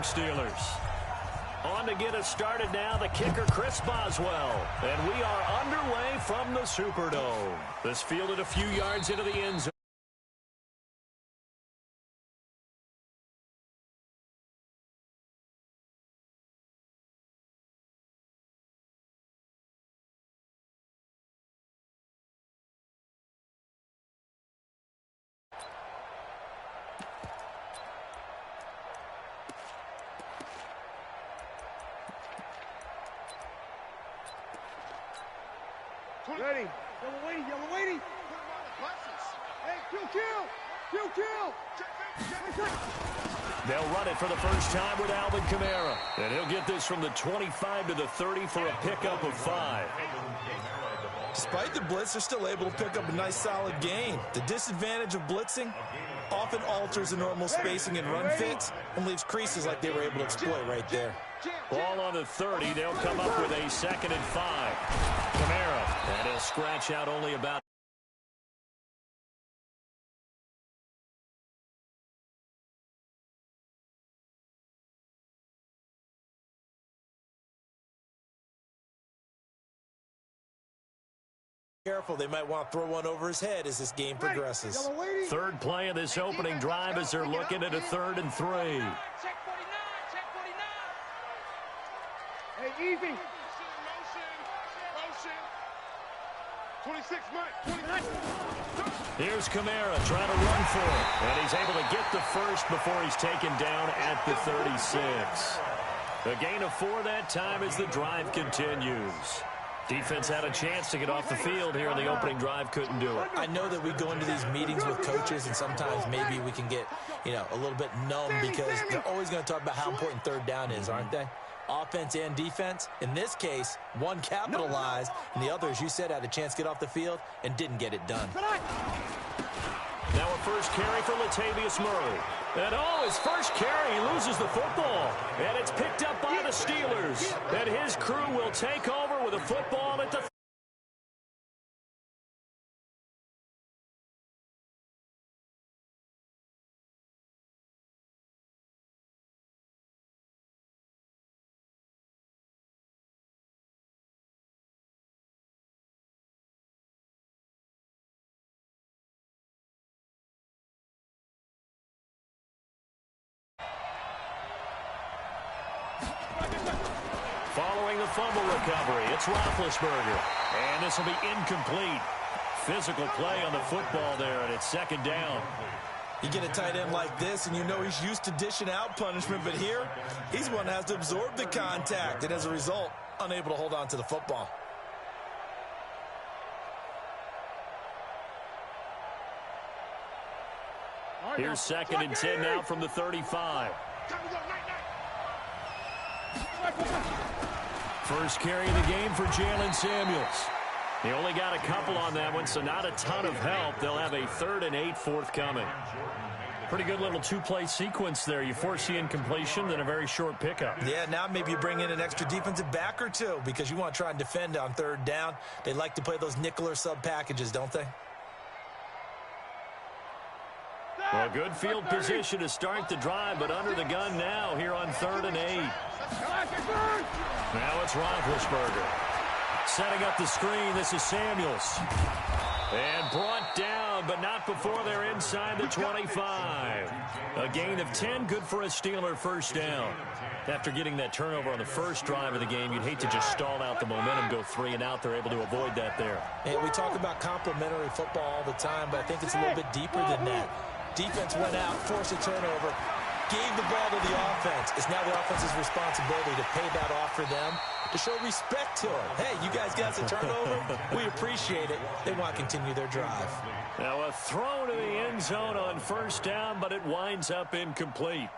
Steelers. On to get us started now, the kicker, Chris Boswell. And we are underway from the Superdome. This fielded a few yards into the end zone. Ready. Yellow waiting. Hey, kill. They'll run it for the first time with Alvin Kamara. And he'll get this from the 25 to the 30 for a pickup of 5. Despite the blitz, they're still able to pick up a nice, solid gain. The disadvantage of blitzing often alters the normal spacing and run fits and leaves creases like they were able to exploit right there. Ball on the 30. They'll come up with a 2nd and 5. Kamara, and he'll scratch out only about. Careful, they might want to throw one over his head as this game progresses. Third play of this opening drive as they're looking at a 3rd and 3. Check 49. Hey, easy. Motion. 26, Mike. 29. Here's Kamara trying to run for it. And he's able to get the first before he's taken down at the 36. A gain of 4 that time as the drive continues. Defense had a chance to get off the field here in the opening drive, couldn't do it. I know that we go into these meetings with coaches, and sometimes maybe we can get, a little bit numb because they're always going to talk about how important 3rd down is, aren't they? Offense and defense. In this case, one capitalized, and the other, as you said, had a chance to get off the field and didn't get it done. Now a first carry for Latavius Murray. And his first carry, he loses the football. And it's picked up by the Steelers. And his crew will take over with a football at the. Following the fumble recovery, it's Roethlisberger. And this will be incomplete. Physical play on the football there, and it's 2nd down. You get a tight end like this, and you know he's used to dishing out punishment, but here, he's one that has to absorb the contact, and as a result, unable to hold on to the football. Here's 2nd and 10 now from the 35. First carry of the game for Jalen Samuels. He only got a couple on that one, so not a ton of help. They'll have a 3rd and 8 forthcoming. Pretty good little 2-play sequence there. You force the incompletion, then a very short pickup. Yeah, now maybe you bring in an extra defensive back or two because you want to try and defend on 3rd down. They like to play those nickel or sub packages, don't they? Well, good field position to start the drive, but under the gun now here on 3rd and 8. Now it's Roethlisberger. Setting up the screen, this is Samuels. And brought down, but not before they're inside the 25. A gain of 10, good for a Steeler first down. After getting that turnover on the first drive of the game, you'd hate to just stall out the momentum, go 3 and out. They're able to avoid that there. And we talk about complementary football all the time, but I think it's a little bit deeper than that. Defense went out, forced a turnover, gave the ball to the offense. It's now the offense's responsibility to pay that off for them, to show respect to them. Hey, you guys got us a turnover. We appreciate it. They want to continue their drive. Now a throw to the end zone on first down, but it winds up incomplete.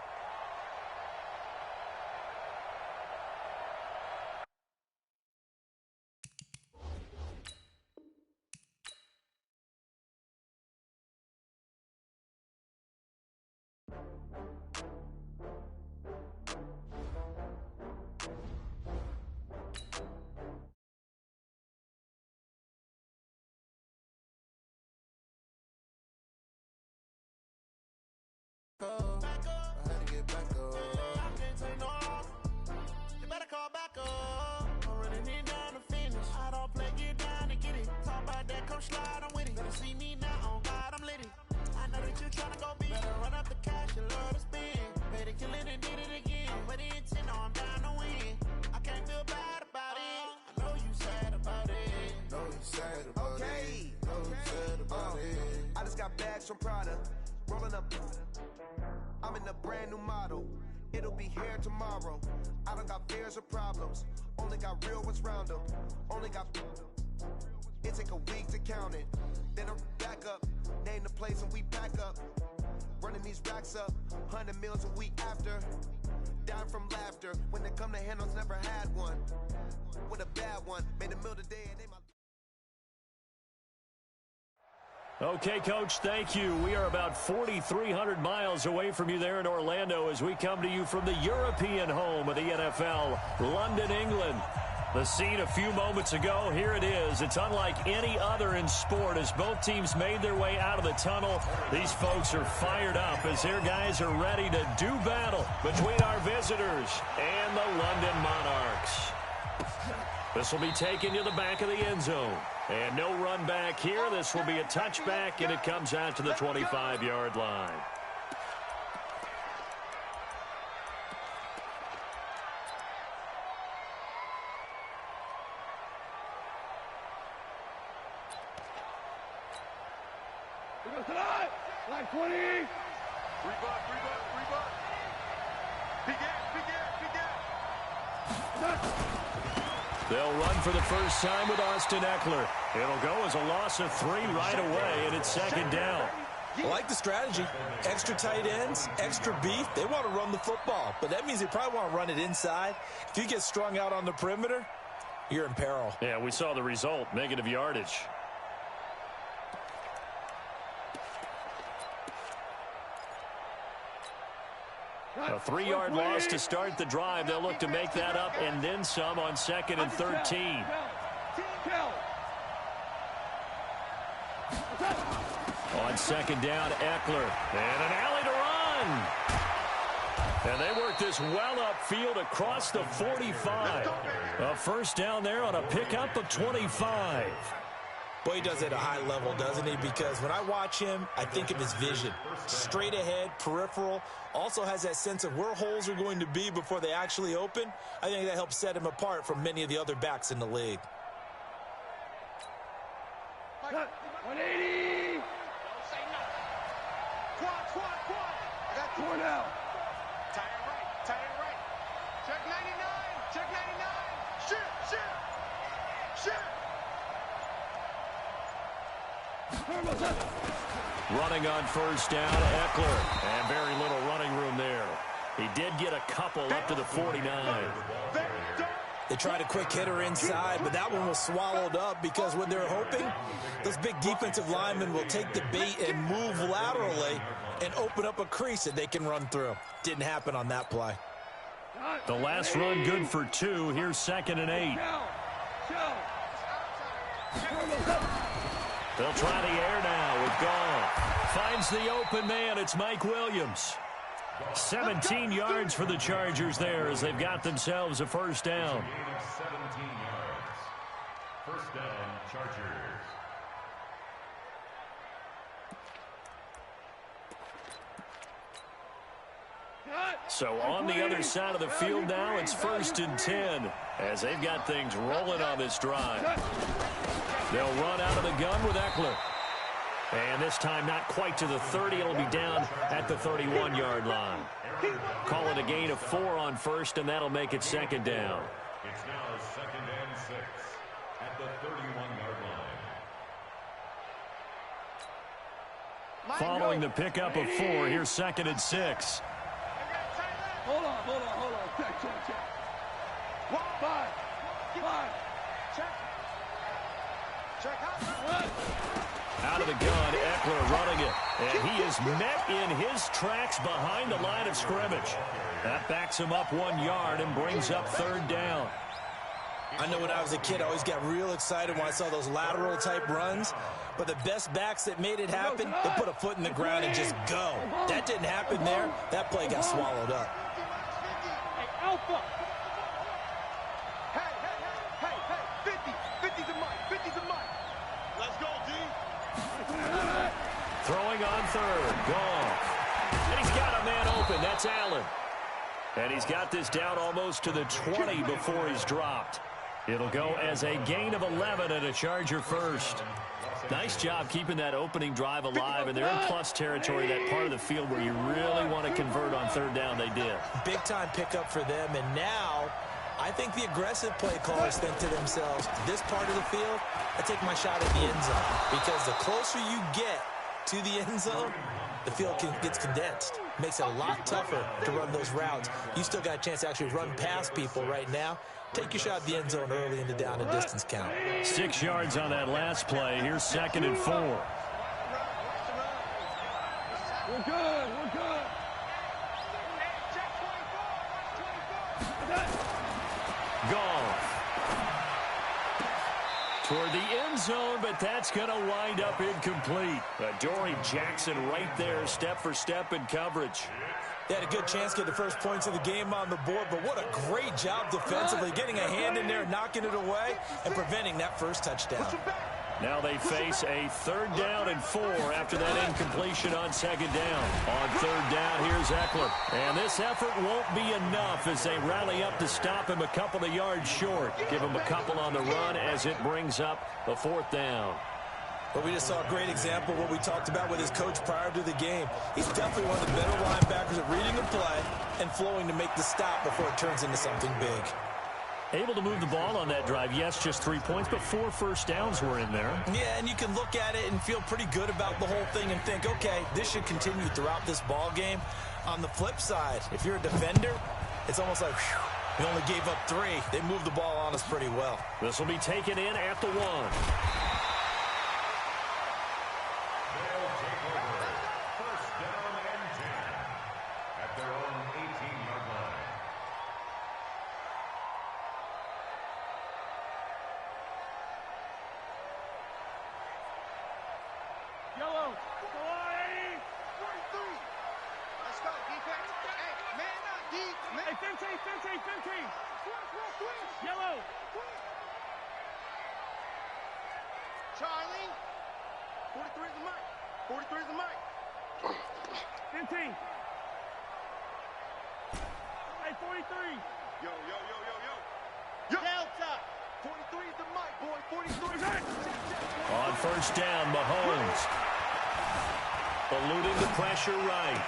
don't slide, I'm with it. Better see me now, on God, I'm litty. I know that you tryna go big. Better run up the cash, you love to spend. Better kill it and did it again. I'm with it, no, I'm down to win. I can't feel bad about it. I know you sad about it. Know you sad about it. Know you sad about it. I just got bags from Prada. Rolling up. I'm in a brand new model. It'll be here tomorrow. I don't got fears or problems. Only got real ones round them. Only got. It take a week to count it. Then I'm back up. Name the place and we back up. Running these racks up. 100 meals a week after. Down from laughter. When they come to handles, never had one. With a bad one. Made a meal today and they my. Okay, Coach, thank you. We are about 4,300 miles away from you there in Orlando as we come to you from the European home of the NFL, London, England. The scene a few moments ago, here it is. It's unlike any other in sport as both teams made their way out of the tunnel. These folks are fired up as their guys are ready to do battle between our visitors and the London Monarchs. This will be taken to the back of the end zone. And no run back here. This will be a touchback, and it comes out to the 25-yard line. Line 20. Rebuck. They'll run for the first time with Austin Eckler. It'll go as a loss of 3 right away, and it's second down. I like the strategy. Extra tight ends, extra beef. They want to run the football, but that means they probably want to run it inside. If you get strung out on the perimeter, you're in peril. Yeah, we saw the result, negative yardage. A 3-yard loss to start the drive. They'll look to make that up and then some on 2nd and 13. On 2nd down, Eckler. And an alley to run. And they work this well upfield across the 45. A first down there on a pickup of 25. Boy, he does it at a high level, doesn't he? Because when I watch him, I think of his vision. Straight ahead, peripheral. Also has that sense of where holes are going to be before they actually open. I think that helps set him apart from many of the other backs in the league. 180. Don't say nothing. Quad. I got 4 now. Tie it right. Check 99. Shit. Running on first down, Eckler. And very little running room there. He did get a couple up to the 49. They tried a quick hitter inside, but that one was swallowed up because what they're hoping, those big defensive linemen will take the bait and move laterally and open up a crease that they can run through. Didn't happen on that play. The last run good for 2. Here's 2nd and 8. They'll try the air now with Goff. Finds the open man. It's Mike Williams. 17 yards for the Chargers there as they've got themselves a first down. 17 yards. First down, Chargers. So on the other side of the field now, it's 1st and 10 as they've got things rolling on this drive. They'll run out of the gun with Eckler. And this time not quite to the 30. It'll be down at the 31-yard line. Call it a gain of 4 on first, and that'll make it 2nd down. It's now 2nd and 6 at the 31-yard line. Following the pickup of 4, here's 2nd and 6. Hold on. Check. 5. Check. Out of the gun, Eckler running it. And he is met in his tracks behind the line of scrimmage. That backs him up 1 yard and brings up 3rd down. I know when I was a kid, I always got real excited when I saw those lateral-type runs. But the best backs that made it happen, they put a foot in the ground and just go. That didn't happen there. That play got swallowed up. Hey, Alpha. Hey. 50's a mic. Let's go, D. third. Goff. And he's got a man open. That's Allen. And he's got this down almost to the 20 before he's dropped. It'll go as a gain of 11 and a Charger first. Nice job keeping that opening drive alive, and they're in plus territory, that part of the field where you really want to convert on third down. They did. Big-time pickup for them, and now I think the aggressive play callers think to themselves, this part of the field, I take my shot at the end zone, because the closer you get to the end zone, the field gets condensed. Makes it a lot tougher to run those routes. You still got a chance to actually run past people right now. Take your shot at the end zone early in the down and distance count. 6 yards on that last play. Here's 2nd and 4. We're good. Goff. Toward the end zone, but that's going to wind up incomplete. Dory Jackson right there, step for step in coverage. They had a good chance to get the first points of the game on the board, but what a great job defensively, getting a hand in there, knocking it away, and preventing that first touchdown. Now they face a 3rd down and 4 after that incompletion on 2nd down. On 3rd down, here's Eckler. And this effort won't be enough as they rally up to stop him a couple of yards short. Give him a couple on the run as it brings up a 4th down. But we just saw a great example of what we talked about with his coach prior to the game. He's definitely one of the better linebackers at reading the play and flowing to make the stop before it turns into something big. Able to move the ball on that drive. Yes, just 3 points, but 4 first downs were in there. Yeah, and you can look at it and feel pretty good about the whole thing and think, okay, this should continue throughout this ball game. On the flip side, if you're a defender, it's almost like, whew, we only gave up 3. They moved the ball on us pretty well. This will be taken in at the 1. Yellow. Go on, Eddie. 43. Let's go, defense. Hey, man up, deep. Hey, 15. Yellow. Charlie. 43 is the mic. 43 is the mic. 15. Hey, 43. Yo. Delta. 43 is the mic, boy. 43. On 1st down, Mahomes. Eluding the pressure right.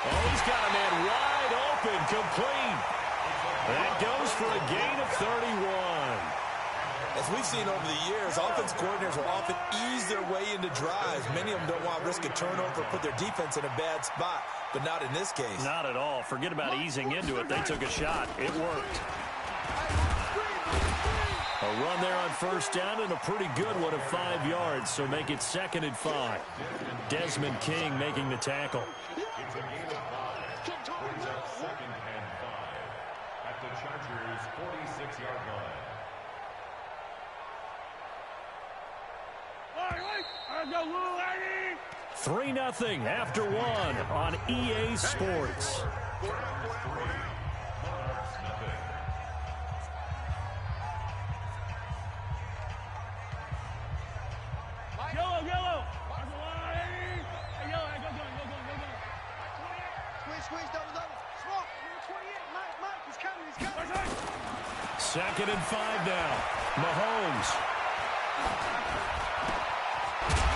Oh, he's got a man wide open, complete. That goes for a gain of 31. As we've seen over the years, offense coordinators will often ease their way into drives. Many of them don't want to risk a turnover or put their defense in a bad spot, but not in this case. Not at all. Forget about easing into it. They took a shot. It worked. A run there on 1st down and a pretty good one of 5 yards, so make it 2nd and 5. Desmond King making the tackle. It's a gain of 5. Brings up 2nd and 5 at the Chargers' 46-yard line. 3-0 after 1 on EA Sports. Yellow. Squeeze, double. Smoke. 28. Mike, he's coming. 2nd and 5 now. Mahomes.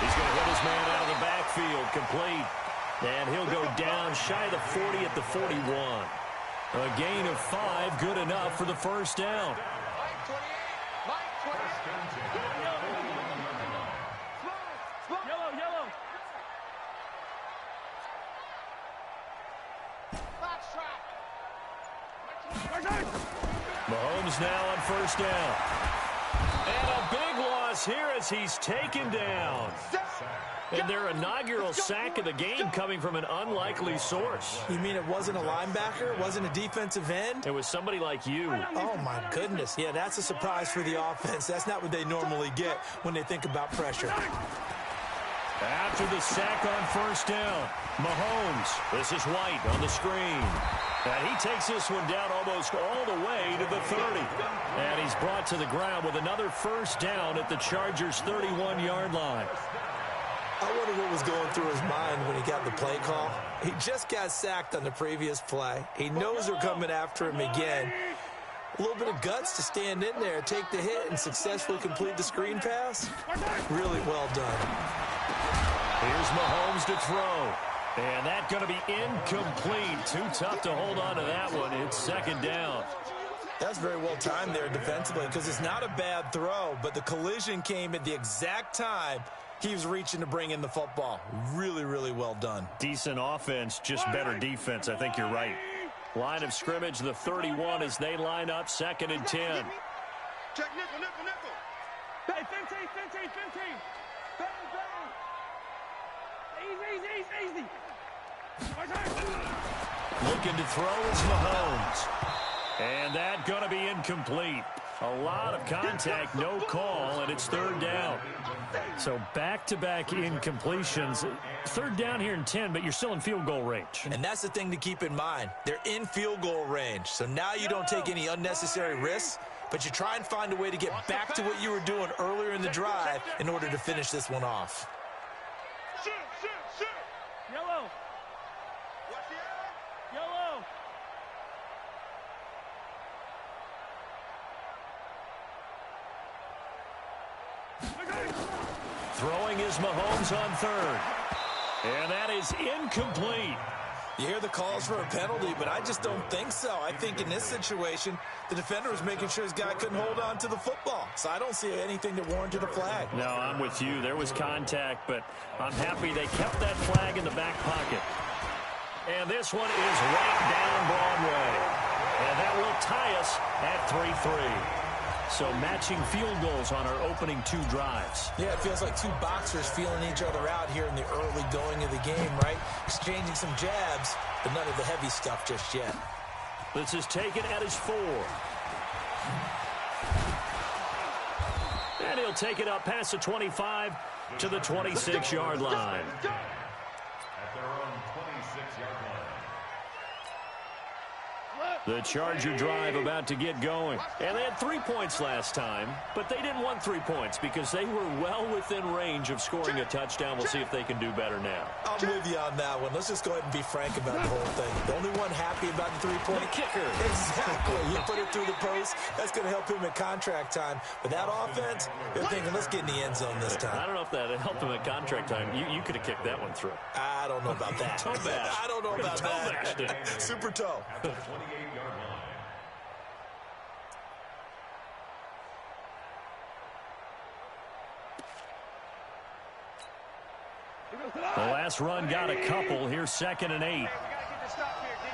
He's going to hit his man out of the backfield, complete. And he'll go down shy of the 40 at the 41. A gain of 5, good enough for the 1st down. Yellow. Mahomes now on 1st down. And a big loss here as he's taken down. And their inaugural sack of the game coming from an unlikely source. You mean it wasn't a linebacker? It wasn't a defensive end? It was somebody like you. Oh, my goodness. Yeah, that's a surprise for the offense. That's not what they normally get when they think about pressure. After the sack on 1st down, Mahomes. This is White on the screen. And he takes this one down almost all the way to the 30. And he's brought to the ground with another 1st down at the Chargers' 31-yard line. I wonder what was going through his mind when he got the play call. He just got sacked on the previous play. He knows they're coming after him again. A little bit of guts to stand in there, take the hit, and successfully complete the screen pass. Really well done. Here's Mahomes to throw. And that's going to be incomplete. Too tough to hold on to that one. It's second down. That's very well timed there defensively because it's not a bad throw, but the collision came at the exact time he was reaching to bring in the football. Really, really well done. Decent offense, just better defense. I think you're right. Line of scrimmage, the 31 as they line up, 2nd and 10. Check nickel, nickel, nickel. Hey, 15. Bang, bang. Easy. Looking to throw is Mahomes. And that's going to be incomplete. A lot of contact, no call, and it's 3rd down. So back-to-back incompletions. 3rd down here in 10, but you're still in field goal range. And that's the thing to keep in mind. They're in field goal range. So now you don't take any unnecessary risks, but you try and find a way to get back to what you were doing earlier in the drive in order to finish this one off. Shoot. Yellow. What's the yellow? Throwing is Mahomes on 3rd. And that is incomplete. You hear the calls for a penalty, but I just don't think so. I think in this situation, the defender was making sure his guy couldn't hold on to the football. So I don't see anything that warranted a flag. No, I'm with you. There was contact, but I'm happy they kept that flag in the back pocket. And this one is right down Broadway. And that will tie us at 3-3. So matching field goals on our opening 2 drives. Yeah, it feels like 2 boxers feeling each other out here in the early going of the game, right? Exchanging some jabs, but none of the heavy stuff just yet. This is taken at his 4. And he'll take it up past the 25 to the 26-yard line. At their own 26-yard line. The Charger drive about to get going. And they had 3 points last time, but they didn't want 3 points because they were well within range of scoring a touchdown. We'll see if they can do better now. I'm with you on that one. Let's just go ahead and be frank about the whole thing. The only one happy about the 3-point kicker. Exactly. You put it through the post. That's going to help him at contract time. But that offense, they're thinking, let's get in the end zone this time. I don't know if that helped him at contract time. You could have kicked that one through. I don't know about that. Toe bash. I don't know about that. Super toe. At the 28-yard line. The last run got a couple. Here's 2nd and 8. We got to get this stop here, D.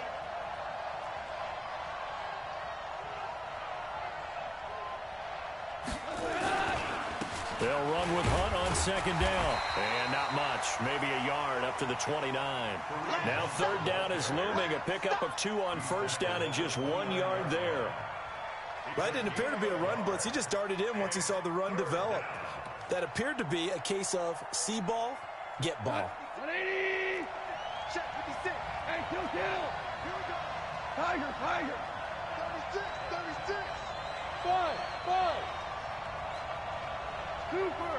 They'll run with Hunt on 2nd down. And not much. Maybe a yard up to the 29. Now 3rd down is looming. A pickup of 2 on 1st down and just 1 yard there. That didn't appear to be a run blitz. He just darted in once he saw the run develop. That appeared to be a case of see ball, get ball. 180. Check 56. Hey, kill. Here we go. Tiger. 36. 5. Super.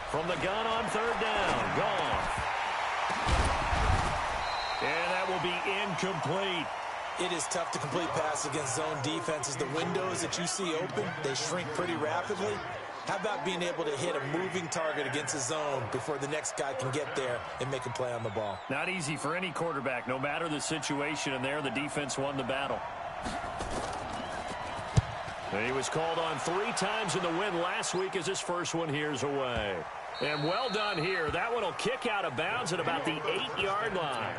From the gun on 3rd down. Gone. And that will be incomplete. It is tough to complete pass against zone defenses. The windows that you see open, they shrink pretty rapidly. How about being able to hit a moving target against a zone before the next guy can get there and make a play on the ball? Not easy for any quarterback, no matter the situation, and there the defense won the battle. And he was called on 3 times in the win last week as his first one here's away. And well done here. That one will kick out of bounds at about the 8-yard line.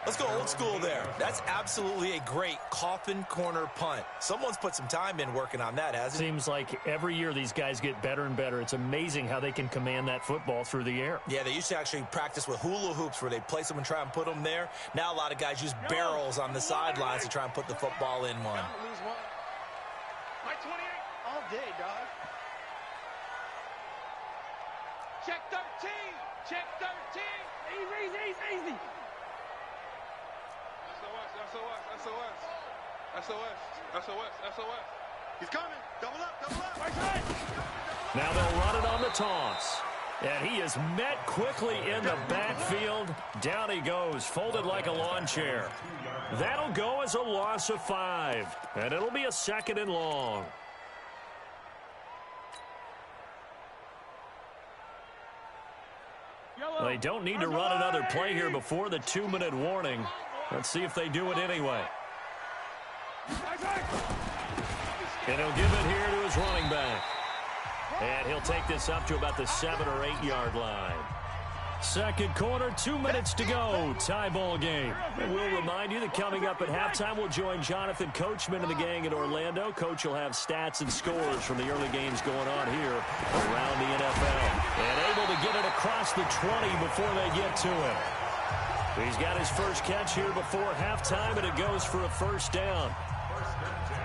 Let's go old school there. That's absolutely a great coffin corner punt. Someone's put some time in working on that, hasn't it? Seems like every year these guys get better and better. It's amazing how they can command that football through the air. Yeah, they used to actually practice with hula hoops where they place them and try and put them there. Now a lot of guys use barrels on the sidelines to try and put the football in one. Lose one. Mike 28 all day, dog. Check 13. Check 13. Easy. SOS. SOS, SOS, SOS. He's coming. Double up, double up. Now they'll run it on the toss. And he is met quickly in the backfield. Down he goes, folded like a lawn chair. That'll go as a loss of 5. And it'll be a 2nd and long. They don't need to run another play here before the 2-minute warning. Let's see if they do it anyway. And he'll give it here to his running back. And he'll take this up to about the 7 or 8 yard line. Second quarter, 2 minutes to go. Tie ball game. And we'll remind you that coming up at halftime, we'll join Jonathan Coachman and the gang in Orlando. Coach will have stats and scores from the early games going on here around the NFL. And able to get it across the 20 before they get to him. He's got his first catch here before halftime, and it goes for a first down.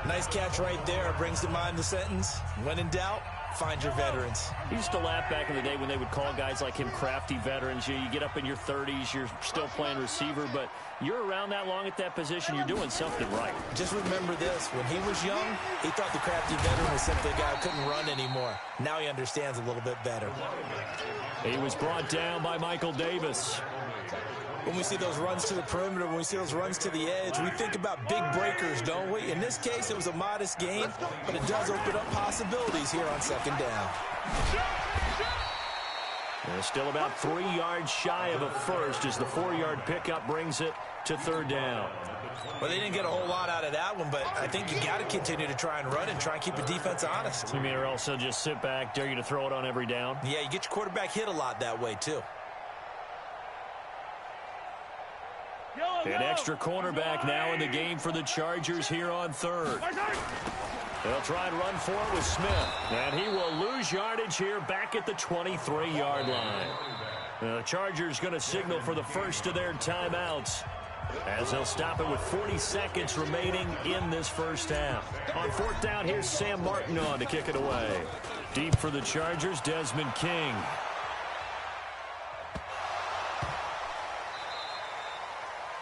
Nice catch right there. Brings to mind the sentence, when in doubt, find your veterans. He used to laugh back in the day when they would call guys like him crafty veterans. You get up in your 30s, you're still playing receiver, but you're around that long at that position, you're doing something right. Just remember this. When he was young, he thought the crafty veteran was simply a guy who couldn't run anymore. Now he understands a little bit better. He was brought down by Michael Davis. When we see those runs to the perimeter, when we see those runs to the edge, we think about big breakers, don't we? In this case, it was a modest gain, but it does open up possibilities here on 2nd down. They're still about 3 yards shy of a first as the 4-yard pickup brings it to 3rd down. Well, they didn't get a whole lot out of that one, but I think you got to continue to try and run and try and keep the defense honest. You mean, or also just sit back, dare you to throw it on every down? Yeah, you get your quarterback hit a lot that way, too. An extra cornerback now in the game for the Chargers here on 3rd. They'll try and run for it with Smith. And he will lose yardage here back at the 23-yard line. The Chargers going to signal for the first of their timeouts as they'll stop it with 40 seconds remaining in this first half. On 4th down, here's Sam Martin on to kick it away. Deep for the Chargers, Desmond King.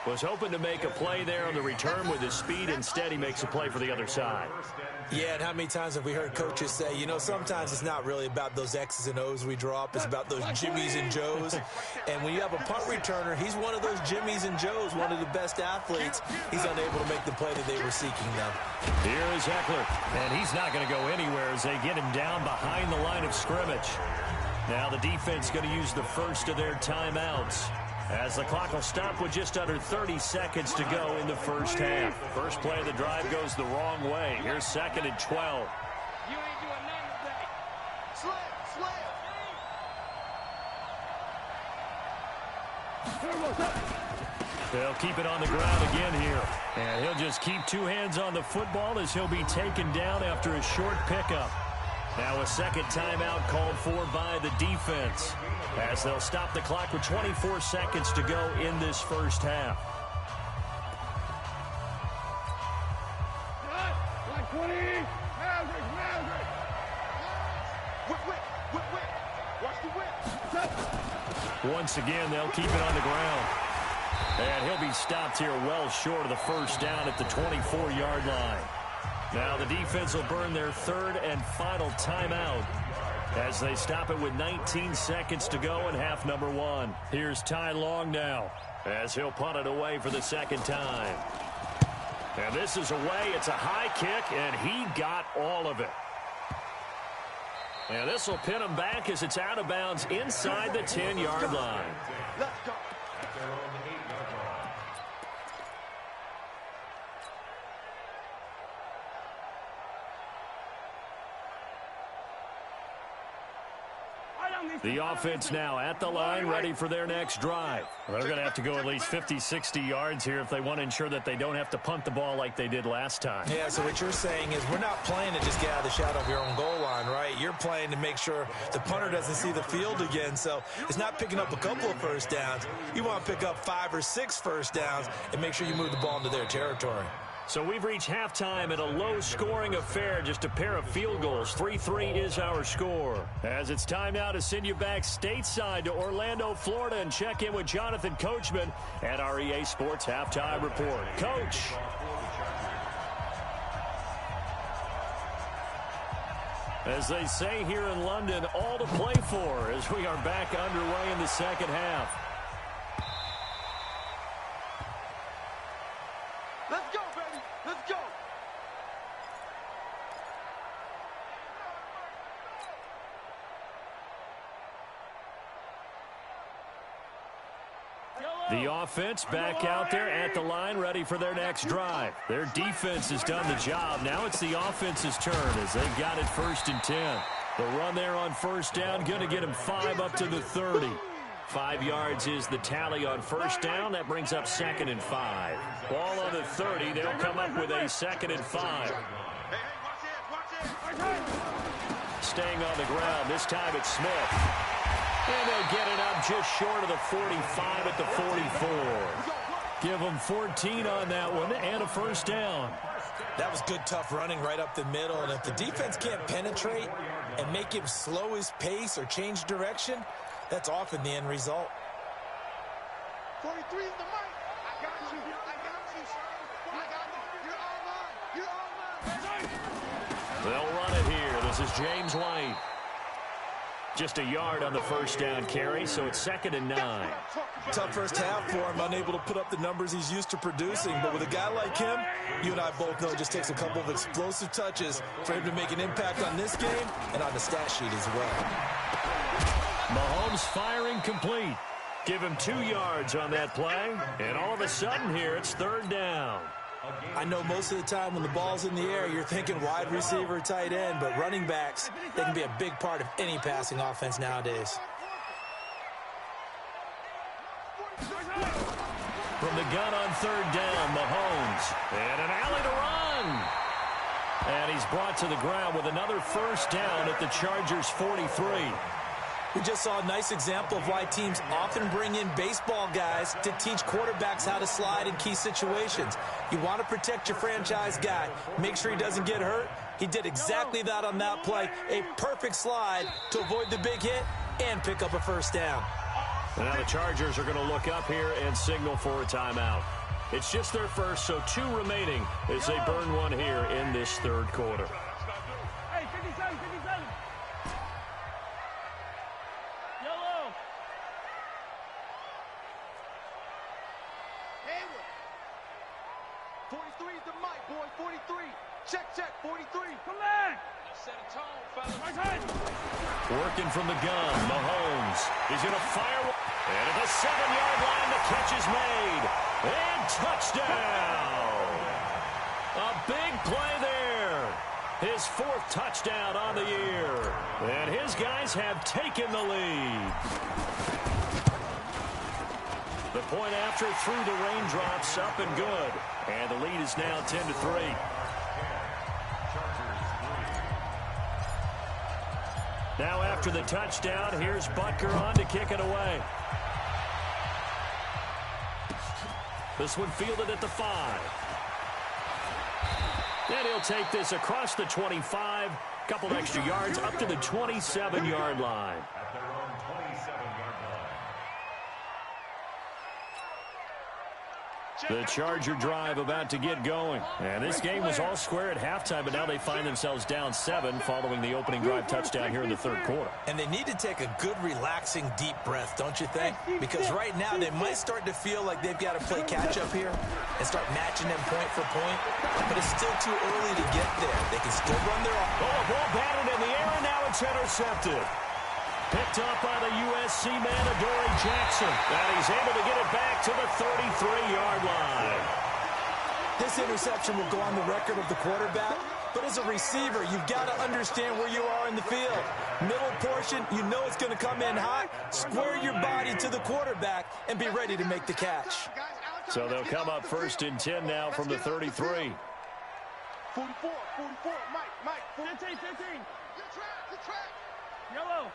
Was hoping to make a play there on the return with his speed. Instead, he makes a play for the other side. Yeah, and how many times have we heard coaches say, you know, sometimes it's not really about those X's and O's we draw up. It's about those Jimmies and Joes. And when you have a punt returner, he's one of those Jimmies and Joes, one of the best athletes. He's unable to make the play that they were seeking, though. Here is Eckler, and he's not going to go anywhere as they get him down behind the line of scrimmage. Now the defense going to use the first of their timeouts, as the clock will stop with just under 30 seconds to go in the first half. First play of the drive goes the wrong way. Here's 2nd and 12. You ain't doing nothing today. Slip. They'll keep it on the ground again here. And he'll just keep 2 hands on the football as he'll be taken down after a short pickup. Now a second timeout called for by the defense, as they'll stop the clock with 24 seconds to go in this first half. Once again, they'll keep it on the ground. And he'll be stopped here well short of the first down at the 24-yard line. Now the defense will burn their 3rd and final timeout as they stop it with 19 seconds to go in half number 1. Here's Ty Long now as he'll punt it away for the 2nd time. And this is away. It's a high kick, and he got all of it. And this will pin him back as it's out of bounds inside the 10-yard line. Let's go. The offense now at the line, ready for their next drive. They're going to have to go at least 50, 60 yards here if they want to ensure that they don't have to punt the ball like they did last time. Yeah, so what you're saying is we're not playing to just get out of the shadow of your own goal line, right? You're playing to make sure the punter doesn't see the field again. So it's not picking up a couple of first downs. You want to pick up 5 or 6 first downs and make sure you move the ball into their territory. So we've reached halftime at a low-scoring affair, just a pair of field goals. 3-3 is our score. As it's time now to send you back stateside to Orlando, Florida, and check in with Jonathan Coachman at our EA Sports Halftime Report. Coach. As they say here in London, all to play for as we are back underway in the second half. Let's go, baby. Let's go. The offense back out there at the line, ready for their next drive. Their defense has done the job. Now it's the offense's turn as they've got it 1st and 10. The run there on 1st down, going to get him 5 up to the 30. 5 yards is the tally on 1st down. That brings up 2nd and 5. Ball on the 30. They'll come up with a 2nd and 5. Staying on the ground. This time it's Smith. And they'll get it up just short of the 45 at the 44. Give them 14 on that one and a 1st down. That was good, tough running right up the middle. And if the defense can't penetrate and make him slow his pace or change direction, that's often the end result. 43 is the mic. I got you. I got you, son. I got you. You're on mine. They'll run it here. This is James White. Just a yard on the 1st down carry, so it's 2nd and 9. Tough first half for him, unable to put up the numbers he's used to producing. But with a guy like him, you and I both know it just takes a couple of explosive touches for him to make an impact on this game and on the stat sheet as well. Mahomes firing complete. Give him 2 yards on that play, and all of a sudden here it's 3rd down. I know most of the time when the ball's in the air, you're thinking wide receiver, tight end, but running backs, they can be a big part of any passing offense nowadays. From the gun on 3rd down, Mahomes. And an alley to run. And he's brought to the ground with another 1st down at the Chargers' 43. We just saw a nice example of why teams often bring in baseball guys to teach quarterbacks how to slide in key situations. You want to protect your franchise guy. Make sure he doesn't get hurt. He did exactly that on that play. A perfect slide to avoid the big hit and pick up a 1st down. Now the Chargers are going to look up here and signal for a timeout. It's just their first, so 2 remaining as they burn one here in this 3rd quarter. Hey, 57, 57. Yellow. Hayward. 43 is the mic, boy. 43. Check, 43. Come back. Set a tone, fellas. Working from the gun, Mahomes. He's going to fire. And at the 7-yard line, the catch is made. And touchdown. A big play there. His 4th touchdown on the year. And his guys have taken the lead. The point after through the raindrops, up and good. And the lead is now 10-3. Now after the touchdown, here's Butker on to kick it away. This one fielded at the 5. And he'll take this across the 25. Couple extra yards up to the 27-yard line. At their own 27-yard line. The Charger drive about to get going. And this game was all square at halftime, but now they find themselves down 7 following the opening drive touchdown here in the 3rd quarter. And they need to take a good, relaxing, deep breath, don't you think? Because right now they might start to feel like they've got to play catch-up here and start matching them point for point. But it's still too early to get there. They can still run their offense. Oh, ball batted in the air, and now it's intercepted. Picked up by the USC man, Adoree Jackson. And he's able to get it back to the 33-yard line. This interception will go on the record of the quarterback, but as a receiver, you've got to understand where you are in the field. Middle portion, you know it's going to come in hot. Square your body to the quarterback and be ready to make the catch. So they'll come up 1st and 10 now from the 33. 44, Mike, 15. Good track. Yellow.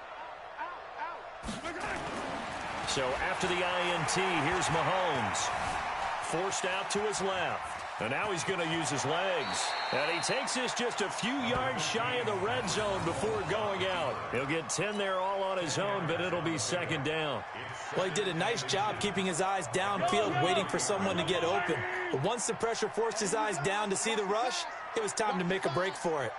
So after the INT, here's Mahomes. Forced out to his left. And now he's going to use his legs. And he takes this just a few yards shy of the red zone before going out. He'll get 10 there all on his own, but it'll be 2nd down. Well, he did a nice job keeping his eyes downfield, waiting for someone to get open. But once the pressure forced his eyes down to see the rush, it was time to make a break for it.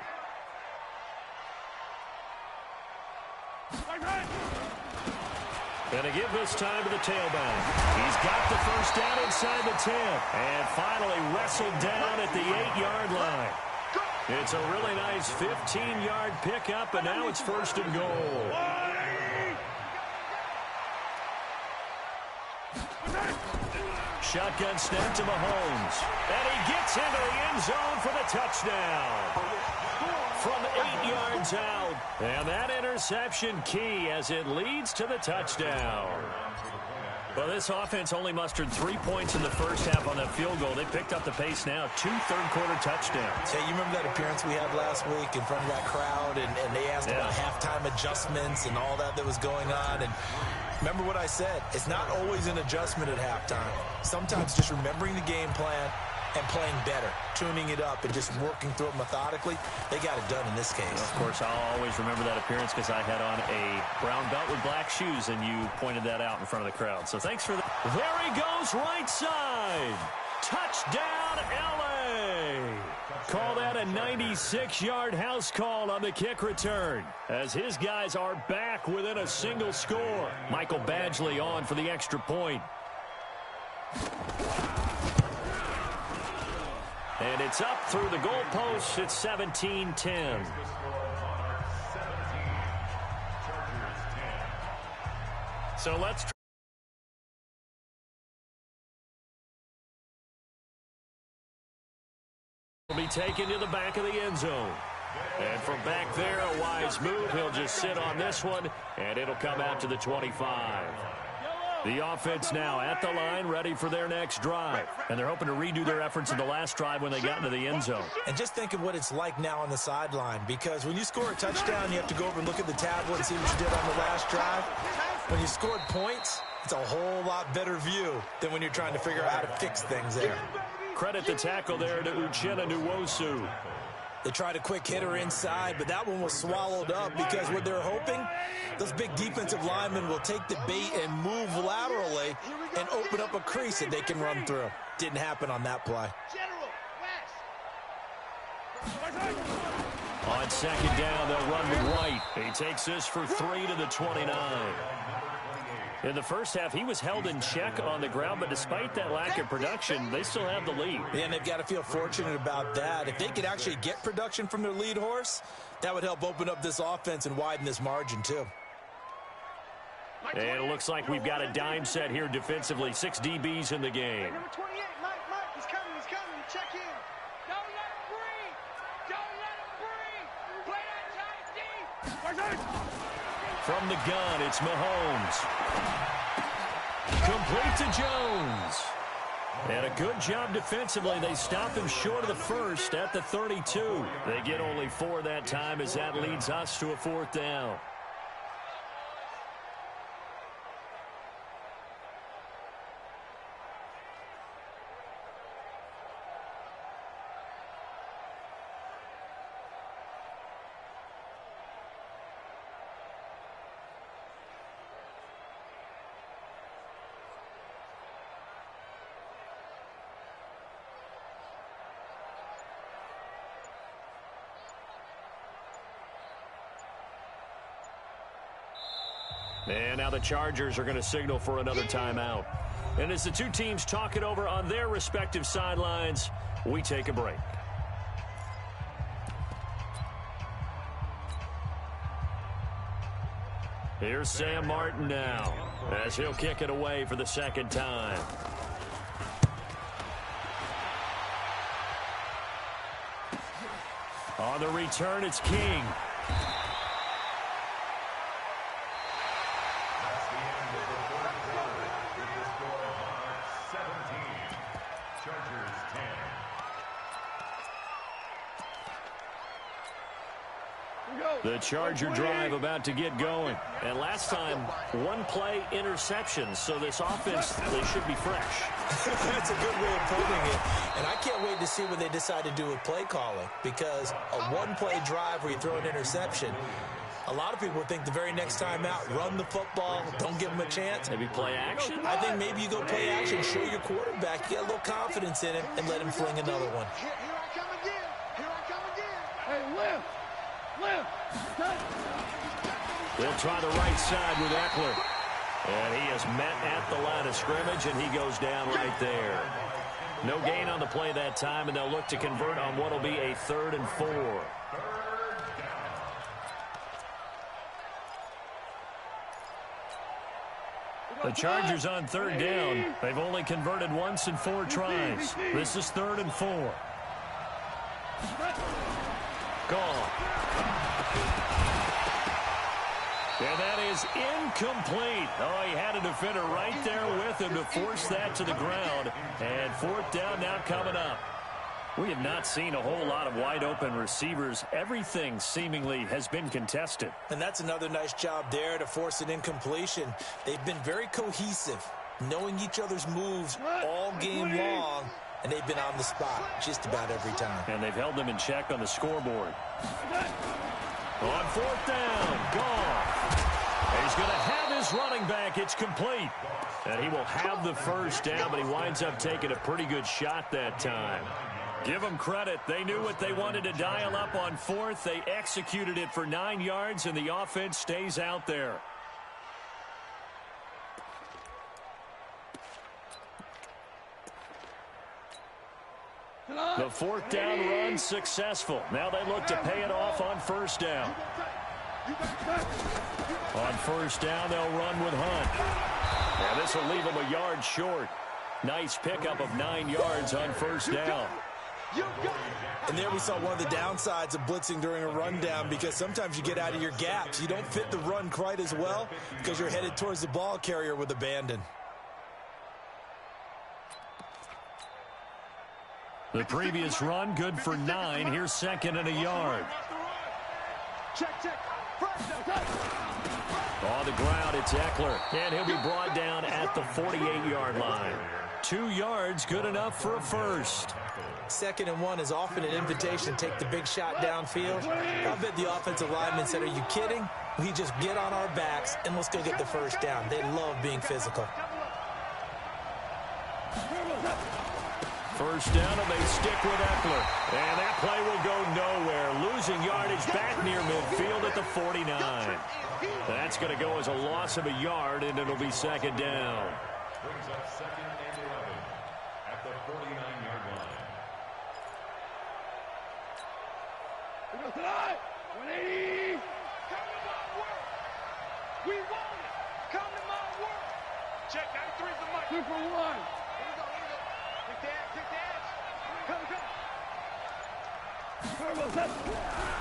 And to give this time to the tailback. He's got the first down inside the 10. And finally wrestled down at the 8-yard line. It's a really nice 15-yard pickup, and now it's 1st and goal. Shotgun snap to Mahomes. And he gets into the end zone for the touchdown. From 8 yards out. And that interception key as it leads to the touchdown. Well, this offense only mustered 3 points in the first half on that field goal. They picked up the pace now. 2 third-quarter touchdowns. Hey, you remember that appearance we had last week in front of that crowd, and they asked about halftime adjustments and all that was going on. And remember what I said. It's not always an adjustment at halftime. Sometimes just remembering the game plan and playing better, tuning it up, and just working through it methodically. They got it done in this case. Of course, I'll always remember that appearance because I had on a brown belt with black shoes, and you pointed that out in front of the crowd. So thanks for that. There he goes, right side. Touchdown, L.A. Call that a 96-yard house call on the kick return, as his guys are back within a single score. Michael Badgley on for the extra point. And it's up through the goalposts. It's 17-10. So let's will be taken to the back of the end zone. And from back there, a wise move. He'll just sit on this one, and it'll come out to the 25. The offense now at the line, ready for their next drive. And they're hoping to redo their efforts in the last drive when they got into the end zone. And just think of what it's like now on the sideline, because when you score a touchdown, you have to go over and look at the tablet and see what you did on the last drive. When you scored points, it's a whole lot better view than when you're trying to figure out how to fix things there. Credit the tackle there to Uchenna Nwosu. They tried a quick hitter inside, but that one was swallowed up because what they're hoping, those big defensive linemen will take the bait and move laterally and open up a crease that they can run through. Didn't happen on that play. On second down, they'll run with White. He takes this for 3 to the 29. In the first half, he was held in check on the ground, but despite that lack of production, they still have the lead. Yeah, and they've got to feel fortunate about that. If they could actually get production from their lead horse, that would help open up this offense and widen this margin, too. And it looks like we've got a dime set here defensively. 6 DBs in the game. Number 28, Mike, he's coming. Check in. Don't let him breathe. Play that tight deep. From the gun, it's Mahomes. Complete to Jones. And a good job defensively. They stop him short of the first at the 32. They get only 4 that time as that leads us to a 4th down. And now the Chargers are going to signal for another timeout. And as the two teams talk it over on their respective sidelines, we take a break. Here's Sam Martin now, as he'll kick it away for the second time. On the return, it's King. The Charger drive about to get going. And last time, 1-play interception. So this offense, they should be fresh. That's a good way of putting it. And I can't wait to see what they decide to do with play calling. Because a 1-play drive where you throw an interception, a lot of people think the very next time out, run the football, don't give them a chance. Maybe play action? I think maybe you go play action, show your quarterback, get a little confidence in him, and let him fling another one. Here I come again. Hey, lift. They'll try the right side with Eckler. And he is met at the line of scrimmage, and he goes down right there. No gain on the play that time, and they'll look to convert on what will be a 3rd and 4. The Chargers on 3rd down. They've only converted once in 4 tries. This is 3rd and 4. Gone. And that is incomplete. Oh, he had a defender right there with him to force that to the ground. And 4th down now coming up. We have not seen a whole lot of wide-open receivers. Everything seemingly has been contested. And that's another nice job there to force an incompletion. They've been very cohesive, knowing each other's moves all game long, and they've been on the spot just about every time. And they've held them in check on the scoreboard. On 4th down, Goff. He's going to have his running back. It's complete. And he will have the 1st down, but he winds up taking a pretty good shot that time. Give them credit. They knew what they wanted to dial up on 4th. They executed it for 9 yards, and the offense stays out there. The 4th down run successful. Now they look to pay it off on 1st down. On 1st down, they'll run with Hunt. Now this will leave them a yard short. Nice pickup of 9 yards on 1st down. And there we saw one of the downsides of blitzing during a rundown, because sometimes you get out of your gaps. You don't fit the run quite as well because you're headed towards the ball carrier with abandon. The previous run, good for 9. Here's 2nd and a yard. On the ground, it's Eckler. And he'll be brought down at the 48-yard line. 2 yards, good enough for a 1st. 2nd and 1 is often an invitation to take the big shot downfield. I bet the offensive lineman said, are you kidding? We just get on our backs and let's go get the 1st down. They love being physical. 1st down, and they stick with Eckler. And that play will go nowhere. Losing yardage back near midfield at the 49. That's going to go as a loss of a yard, and it'll be 2nd down. Brings up 2nd and 11 at the 49-yard line. 180. Come to my work. We want it. Come to my work. Check 93 is the mic. 2 for 1. Here we go. Pick the edge. Come.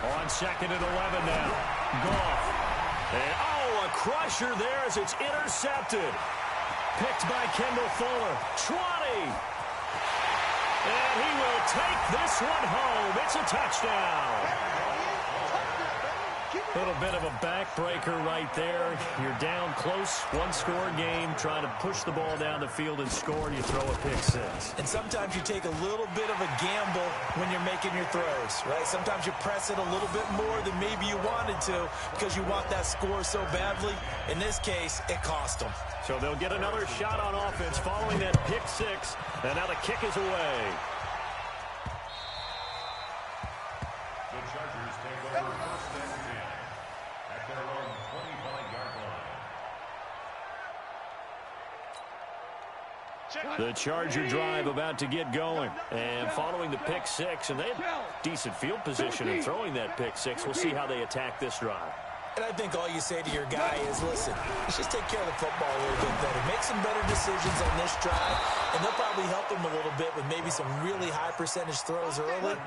On 2nd and 11 now. Goff. And, a crusher there as it's intercepted. Picked by Kendall Fuller. 20. And he will take this one home. It's a touchdown. A little bit of a backbreaker right there. You're down close, 1-score game, trying to push the ball down the field and score, and you throw a pick 6. And sometimes you take a little bit of a gamble when you're making your throws, right? Sometimes you press it a little bit more than maybe you wanted to because you want that score so badly. In this case, it cost them. So they'll get another shot on offense following that pick 6, and now the kick is away. The Chargers take over 1st and 10 at their own 25-yard line. The Charger drive about to get going. And following the pick 6, and they have decent field position in throwing that pick 6. We'll see how they attack this drive. And I think all you say to your guy is, listen, let's just take care of the football a little bit better. Make some better decisions on this drive, and they'll probably help him a little bit with maybe some really high percentage throws early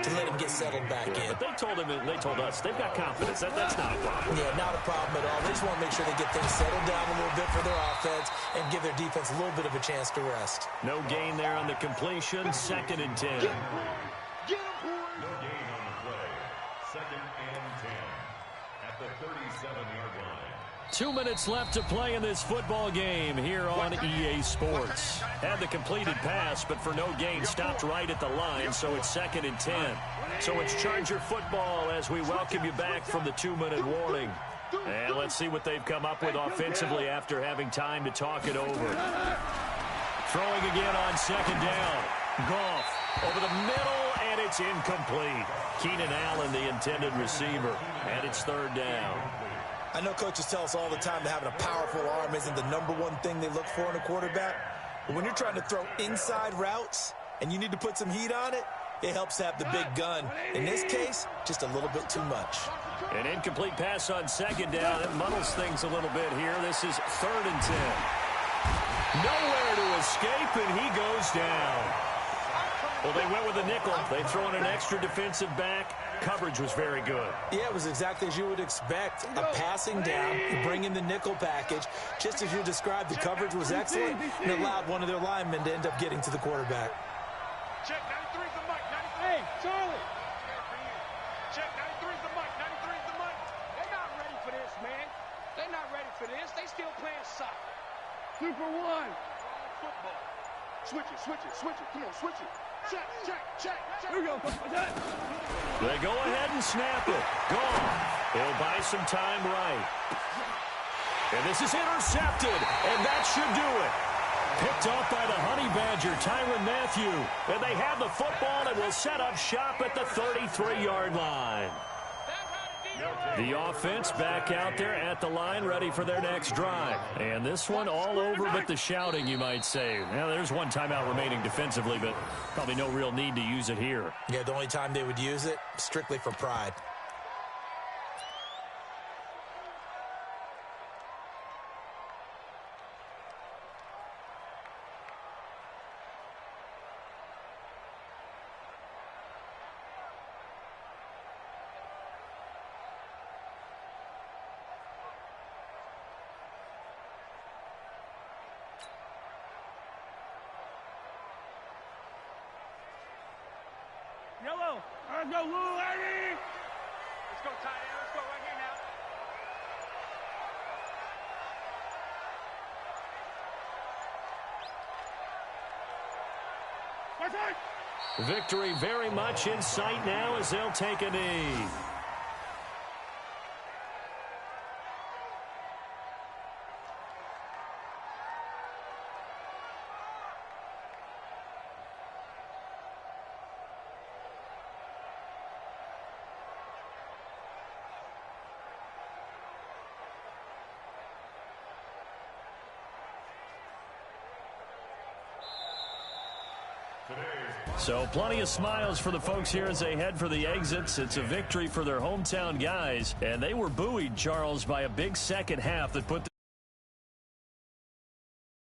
to let him get settled back in. But they told us, they've got confidence. That's not a problem. Yeah, not a problem at all. They just want to make sure they get things settled down a little bit for their offense and give their defense a little bit of a chance to rest. No gain there on the completion. 2nd and 10. No gain on the play. 2nd and 10 at the 37-yard line. 2 minutes left to play in this football game here on EA Sports. Had the completed pass, but for no gain, stopped right at the line, so it's 2nd and 10. So it's Charger football as we welcome you back from the 2-minute warning. And let's see what they've come up with offensively after having time to talk it over. Throwing again on 2nd down. Goff over the middle, and it's incomplete. Keenan Allen, the intended receiver, and it's 3rd down. I know coaches tell us all the time that having a powerful arm isn't the #1 thing they look for in a quarterback. But when you're trying to throw inside routes and you need to put some heat on it, it helps to have the big gun. In this case, just a little bit too much. An incomplete pass on second down. It muddles things a little bit here. This is 3rd and 10. Nowhere to escape, and he goes down. Well, they went with a nickel. They throw in an extra defensive back. Coverage was very good. Yeah, it was exactly as you would expect. A passing down, you bring in the nickel package. Just as you described, the coverage was excellent and allowed one of their linemen to end up getting to the quarterback. Check, 93's the mic. 93. Hey, Charlie. Check, 93's the mic. 93's the mic. They're not ready for this, man. They're not ready for this. They still playing soccer. 2 for 1. Football. Switch it, switch it, switch it. Come on, switch it. Check, check, check, check. Here we go. They go ahead and snap it. Gone. He'll buy some time right. And this is intercepted, and that should do it. Picked off by the Honey Badger, Tyrann Mathieu. And they have the football and will set up shop at the 33-yard line. The offense back out there at the line, ready for their next drive. And this one all over but the shouting, you might say. Now, there's one timeout remaining defensively, but probably no real need to use it here. Yeah, the only time they would use it, strictly for pride. Yellow. Let's go, Lou, Eddie. Let's go, tight end. Let's go right here now. Victory very much in sight now as they'll take a knee. So plenty of smiles for the folks here as they head for the exits. It's a victory for their hometown guys. And they were buoyed, Charles, by a big second half that put